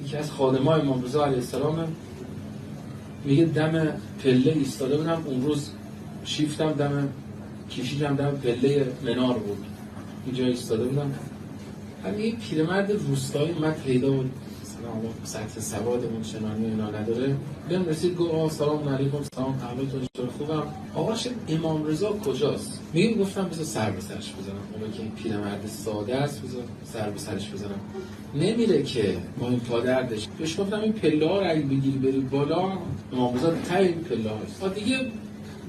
یکی از خادمای امام رضا علیه السلام میگه دم پله ایستاده بودم اون روز، شیفتم دم کشیدم دم پله منار بود، اینجا ایستاده بودم. همین یه پیرمرد روستایی من پیدا بود، مثلا سطح سوادمون چنانی اینا نداره، بهم رسید گفت سلام علیکم، سلام احوالتون چطور، خوبم آقا شب امام رضا کجاست؟ میگم گفتم بذار سر به سرش بزنم، اون که این پیرمرد ساده است بذار سر به سرش بزنم. نمیره که با این پادردش. بهش گفتم این پله ها رو اگه بگیری بری بالا، امام رضا ته این پله هاست. دیگه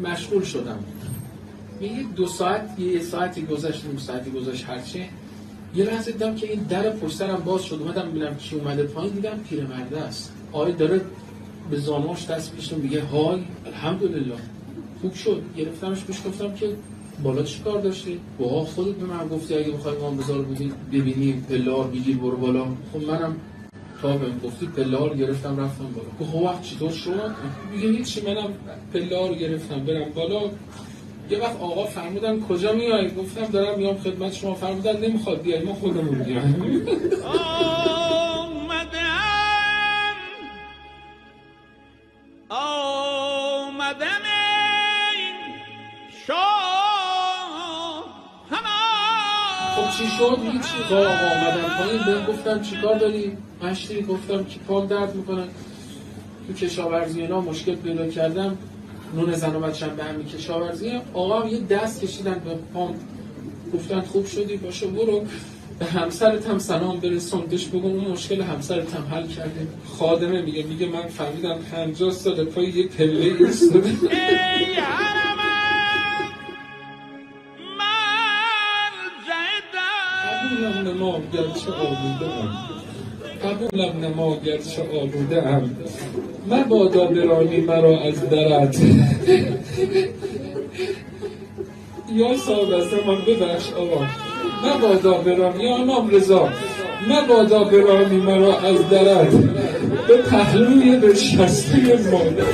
مشغول شدم. میگه 2 ساعت، یه ساعتی گذشت، نیم ساعتی گذشت، هرچی. یه لحظه دیدم که این در پشت سرم باز شد، اومدم ببینم کی اومده پایین، دیدم پیرمرده است. داره به زانوش دست میشه میگه های الحمدلله خوب شد. گرفتمش پیش گفتم که بالا چی کار داشتی؟ با خودت به من گفتی اگه بخوای امام رضا رو ببینی پله ها بگیر برو بالا. خب منم تا بهم گفتی پله ها رو گرفتم رفتم بالا. خب وقت چطور شد؟ میگه هیچی، منم پله ها رو گرفتم برم بالا. یه وقت آقا فرمودن کجا میای؟ گفتم دارم میام خدمت شما. فرمودن نمیخواد بیای، ما خودمون میایم. خب چی شد؟ هیچی. آقا آمدن پایین بهم گفتم چیکار داری؟ مشتی. گفتم که پام درد میکنه، تو کشاورزی اینا مشکل پیدا کردم، نون زن و بچه‌م به هم کشاورزی. آقا یه دست کشیدن به پام، گفتن خوب شدی باشه برو به همسرت هم سلام برسون، بهش بگو اون مشکل همسرت هم حل کردیم. خادمه میگه من فهمیدم 50 سال پای یه پله ایستاده. قبولم نما گرچه آلوده ام، مبادا برانی مرا از درت. یا صاحب از من ببخش آقا، مبادا برانی، یا امام رضا مبادا برانی مرا از درت، به پهلوی به شسته مادر.